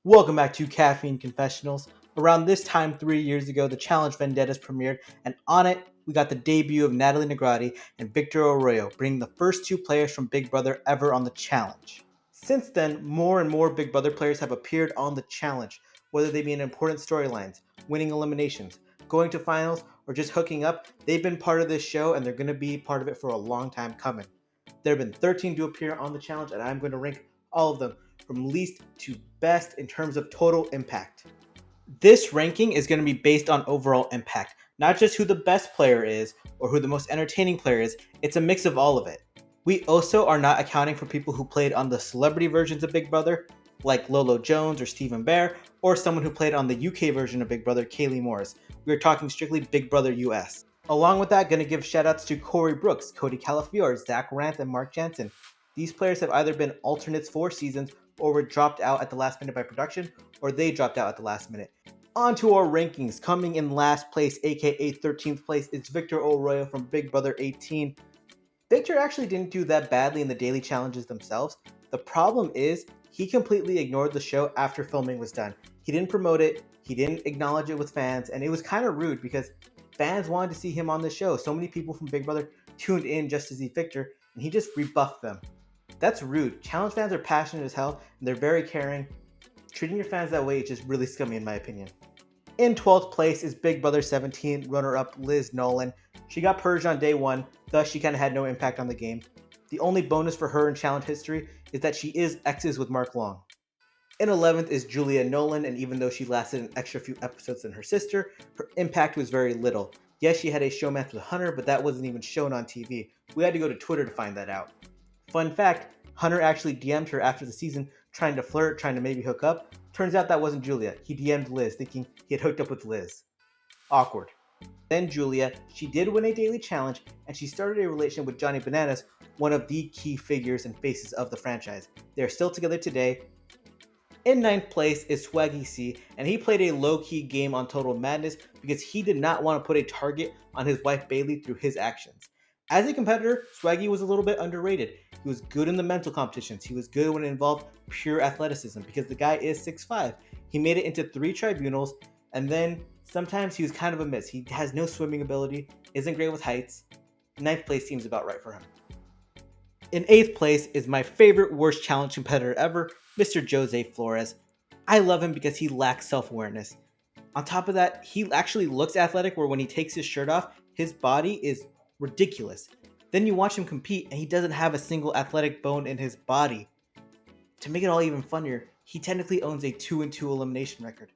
Welcome back to Caffeine Confessionals. Around this time 3 years ago, the Challenge Vendettas premiered, and on it, we got the debut of Natalie Negrati and Victor Arroyo, bringing the first two players from Big Brother ever on the challenge. Since then, more and more Big Brother players have appeared on the challenge, whether they be in important storylines, winning eliminations, going to finals, or just hooking up. They've been part of this show, and they're going to be part of it for a long time coming. There have been 13 to appear on the challenge, and I'm going to rank all of them from least to best in terms of total impact. This ranking is going to be based on overall impact, not just who the best player is or who the most entertaining player is. It's a mix of all of it. We also are not accounting for people who played on the celebrity versions of Big Brother, like Lolo Jones or Stephen Bear, or someone who played on the UK version of Big Brother, Kaylee Morris. We are talking strictly Big Brother US. Along with that, gonna give shoutouts to Corey Brooks, Cody Calafiore, Zach Ranth, and Mark Jansen. These players have either been alternates for seasons or were dropped out at the last minute by production, or they dropped out at the last minute. On to our rankings. Coming in last place, aka 13th place, is Victor Arroyo from Big Brother 18. Victor actually didn't do that badly in the daily challenges themselves. The problem is, he completely ignored the show after filming was done. He didn't promote it, he didn't acknowledge it with fans, and it was kind of rude because fans wanted to see him on the show. So many people from Big Brother tuned in just to see Victor, and he just rebuffed them. That's rude. Challenge fans are passionate as hell, and they're very caring. Treating your fans that way is just really scummy in my opinion. In 12th place is Big Brother 17 runner-up Liz Nolan. She got purged on day 1, thus she kind of had no impact on the game. The only bonus for her in challenge history is that she is exes with Mark Long. In 11th is Julia Nolan, and even though she lasted an extra few episodes than her sister, her impact was very little. Yes, she had a showmatch with Hunter, but that wasn't even shown on TV. We had to go to Twitter to find that out. Fun fact, Hunter actually DM'd her after the season, trying to flirt, trying to maybe hook up. Turns out that wasn't Julia. He DM'd Liz, thinking he had hooked up with Liz. Awkward. Then Julia, she did win a daily challenge, and she started a relationship with Johnny Bananas, one of the key figures and faces of the franchise. They are still together today. In 9th place is Swaggy C, and he played a low-key game on Total Madness because he did not want to put a target on his wife Bailey through his actions. As a competitor, Swaggy was a little bit underrated. He was good in the mental competitions. He was good when it involved pure athleticism because the guy is 6'5". He made it into 3 tribunals, and then sometimes he was kind of a miss. He has no swimming ability, isn't great with heights. 9th place seems about right for him. In 8th place is my favorite worst challenge competitor ever, Mr. Jose Flores. I love him because he lacks self-awareness. On top of that, he actually looks athletic where when he takes his shirt off, his body is ridiculous. Then you watch him compete and he doesn't have a single athletic bone in his body. To make it all even funnier, he technically owns a 2-2 elimination record.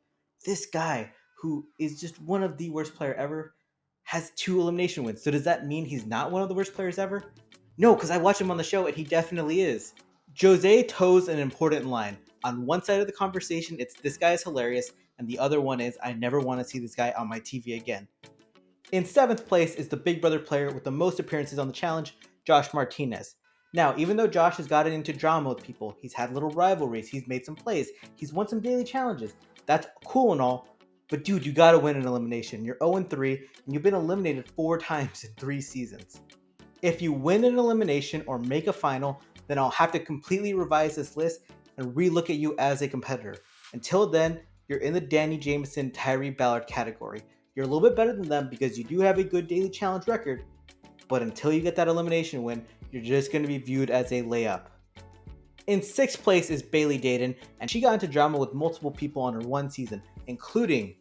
This guy, who is just one of the worst player ever, has 2 elimination wins. So does that mean he's not one of the worst players ever? No, because I watch him on the show and he definitely is. Jose toes an important line. On one side of the conversation, it's this guy is hilarious, and the other one is I never want to see this guy on my TV again. In 7th place is the Big Brother player with the most appearances on the challenge, Josh Martinez. Now, even though Josh has gotten into drama with people, he's had little rivalries, he's made some plays, he's won some daily challenges. That's cool and all, but dude, you gotta win an elimination. You're 0-3, and you've been eliminated 4 times in 3 seasons. If you win an elimination or make a final, then I'll have to completely revise this list and relook at you as a competitor. Until then, you're in the Danny Jameson, Tyree Ballard category. You're a little bit better than them because you do have a good daily challenge record, but until you get that elimination win, you're just going to be viewed as a layup. In 6th place is Bailey Dayton, and she got into drama with multiple people on her one season, including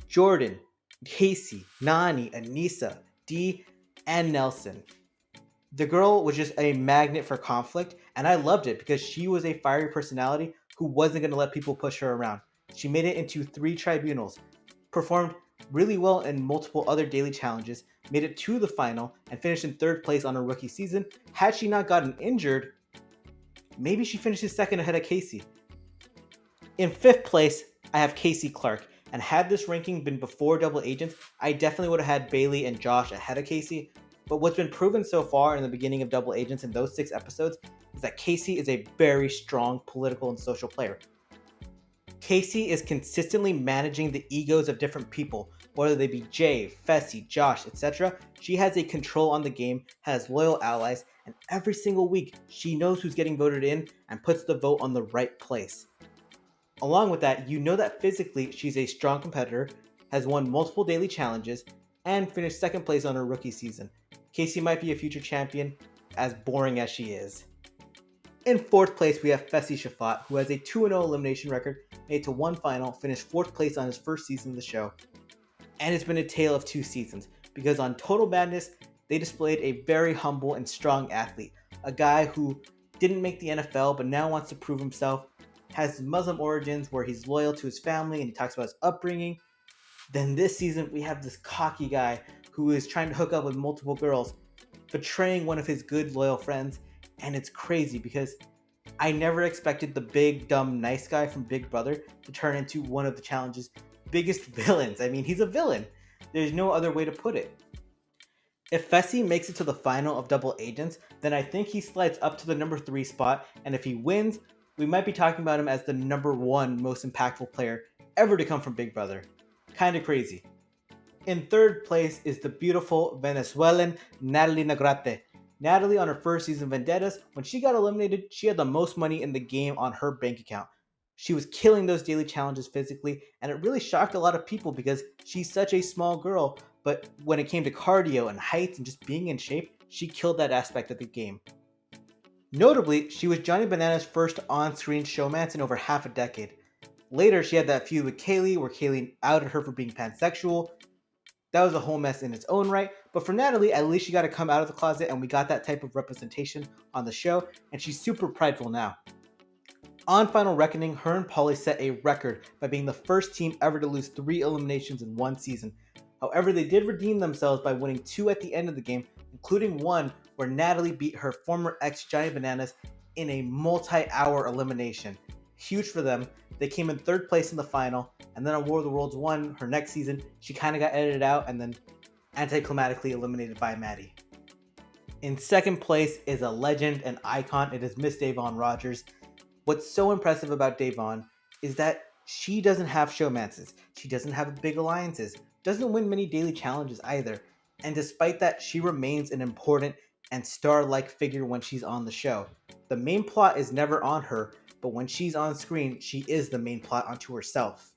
Jordan, Casey, Nani, Anissa, Dee, and Nelson. The girl was just a magnet for conflict, and I loved it because she was a fiery personality who wasn't going to let people push her around. She made it into 3 tribunals, performed really well in multiple other daily challenges, made it to the final, and finished in 3rd place on her rookie season. Had she not gotten injured, maybe she finishes 2nd ahead of Casey. In 5th place, I have Casey Clark, and had this ranking been before Double Agents, I definitely would have had Bailey and Josh ahead of Casey. But what's been proven so far in the beginning of Double Agents in those 6 episodes is that Casey is a very strong political and social player. Casey is consistently managing the egos of different people, whether they be Jay, Fessy, Josh, etc. She has a control on the game, has loyal allies, and every single week she knows who's getting voted in and puts the vote on the right place. Along with that, you know that physically she's a strong competitor, has won multiple daily challenges, and finished second place on her rookie season. Casey might be a future champion, as boring as she is. In fourth place, we have Fessy Shafat, who has a 2-0 elimination record, made it to one final, finished fourth place on his first season of the show. And it's been a tale of two seasons, because on Total Madness, they displayed a very humble and strong athlete, a guy who didn't make the NFL but now wants to prove himself, has Muslim origins where he's loyal to his family and he talks about his upbringing. Then this season, we have this cocky guy who is trying to hook up with multiple girls, betraying one of his good, loyal friends. And it's crazy because I never expected the big, dumb, nice guy from Big Brother to turn into one of the challenge's biggest villains. I mean, he's a villain. There's no other way to put it. If Fessy makes it to the final of Double Agents, then I think he slides up to the number 3 spot, and if he wins, we might be talking about him as the number 1 most impactful player ever to come from Big Brother. Kinda crazy. In third place is the beautiful Venezuelan Natalie Negrete. Natalie, on her first season of Vendettas, when she got eliminated, she had the most money in the game on her bank account. She was killing those daily challenges physically, and it really shocked a lot of people because she's such a small girl, but when it came to cardio and height and just being in shape, she killed that aspect of the game. Notably, she was Johnny Banana's first on-screen showmance in over half a decade. Later, she had that feud with Kaylee where Kaylee outed her for being pansexual. That was a whole mess in its own right, but for Natalie, at least she got to come out of the closet and we got that type of representation on the show, and she's super prideful now. On Final Reckoning, her and Paulie set a record by being the first team ever to lose 3 eliminations in one season. However, they did redeem themselves by winning 2 at the end of the game, including one where Natalie beat her former ex Johnny Bananas in a multi-hour elimination. Huge for them. They came in third place in the final, and then on War of the Worlds 1, her next season, she kind of got edited out and then anticlimatically eliminated by Maddie. In second place is a legend and icon. It is Miss Davon Rogers. What's so impressive about Davon is that she doesn't have showmances. She doesn't have big alliances. Doesn't win many daily challenges either. And despite that, she remains an important and star-like figure when she's on the show. The main plot is never on her, but when she's on screen, she is the main plot onto herself.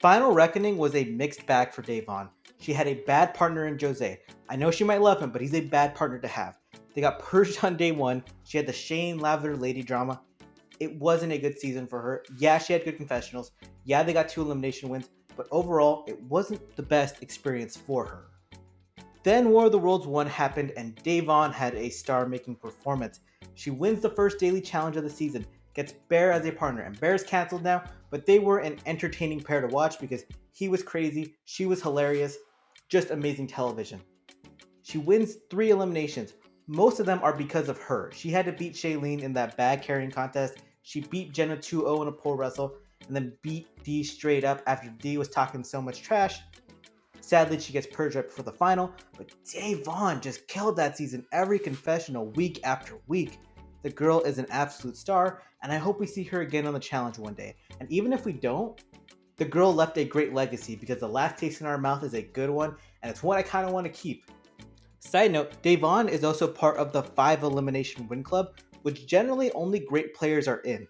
Final Reckoning was a mixed bag for Davon. She had a bad partner in Jose. I know she might love him, but he's a bad partner to have. They got purged on day 1. She had the Shane Lavender lady drama. It wasn't a good season for her. Yeah, she had good confessionals. Yeah, they got 2 elimination wins, but overall, it wasn't the best experience for her. Then War of the Worlds 1 happened and Davon had a star-making performance. She wins the first daily challenge of the season, gets Bear as a partner, and Bear's cancelled now, but they were an entertaining pair to watch because he was crazy, she was hilarious, just amazing television. She wins 3 eliminations. Most of them are because of her. She had to beat Shailene in that bag carrying contest. She beat Jenna 2-0 in a pole wrestle, and then beat Dee straight up after Dee was talking so much trash. Sadly, she gets purged right before the final, but Davon just killed that season every confessional week after week. The girl is an absolute star, and I hope we see her again on the challenge one day. And even if we don't, the girl left a great legacy because the last taste in our mouth is a good one, and it's one I kind of want to keep. Side note, Davon is also part of the 5 elimination win club, which generally only great players are in.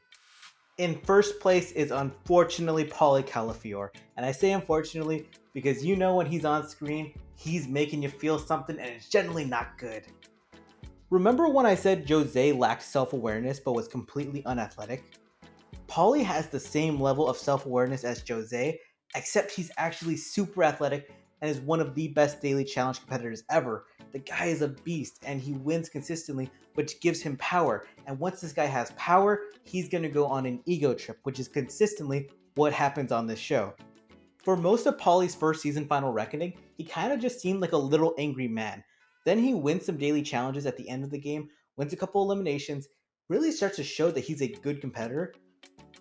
In first place is unfortunately Paulie Calafiore, and I say unfortunately because you know when he's on screen, he's making you feel something and it's generally not good. Remember when I said Jose lacked self-awareness but was completely unathletic? Paulie has the same level of self-awareness as Jose, except he's actually super athletic and is one of the best daily challenge competitors ever. The guy is a beast and he wins consistently, which gives him power. And once this guy has power, he's going to go on an ego trip, which is consistently what happens on this show. For most of Paulie's first season Final Reckoning, he kind of just seemed like a little angry man. Then he wins some daily challenges at the end of the game, wins a couple eliminations, really starts to show that he's a good competitor,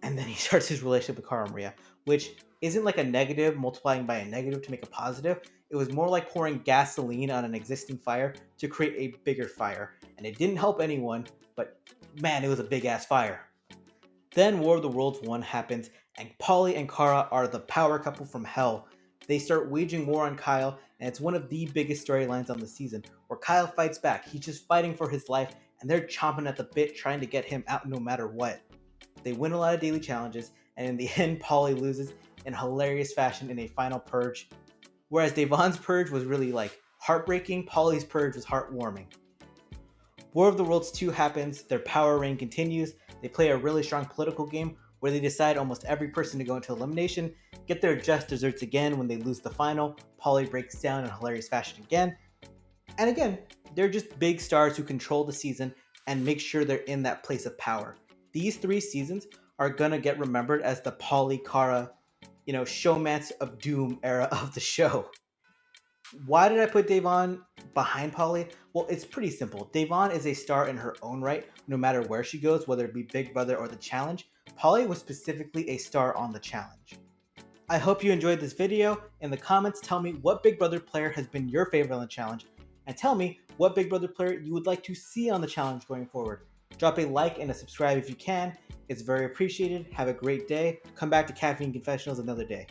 and then he starts his relationship with Cara Maria, which isn't like a negative multiplying by a negative to make a positive. It was more like pouring gasoline on an existing fire to create a bigger fire. And it didn't help anyone, but man, it was a big ass fire. Then War of the Worlds 1 happens, and Paulie and Cara are the power couple from hell. They start waging war on Kyle, and it's one of the biggest storylines on the season, where Kyle fights back. He's just fighting for his life, and they're chomping at the bit trying to get him out no matter what. They win a lot of daily challenges, and in the end, Paulie loses in hilarious fashion in a final purge. Whereas Devon's purge was really like heartbreaking, Paulie's purge was heartwarming. War of the Worlds 2 happens, their power reign continues, they play a really strong political game where they decide almost every person to go into elimination, get their just desserts again when they lose the final, Paulie breaks down in hilarious fashion again, and again, they're just big stars who control the season and make sure they're in that place of power. These 3 seasons are gonna get remembered as the Paulie Cara, showmance of doom era of the show. Why did I put Devon behind Paulie? Well, it's pretty simple. Devon is a star in her own right, no matter where she goes, whether it be Big Brother or the challenge. Paulie was specifically a star on the challenge. I hope you enjoyed this video. In the comments, tell me what Big Brother player has been your favorite on the challenge, and tell me what Big Brother player you would like to see on the challenge going forward. Drop a like and a subscribe if you can. It's very appreciated. Have a great day. Come back to Caffeine Confessionals another day.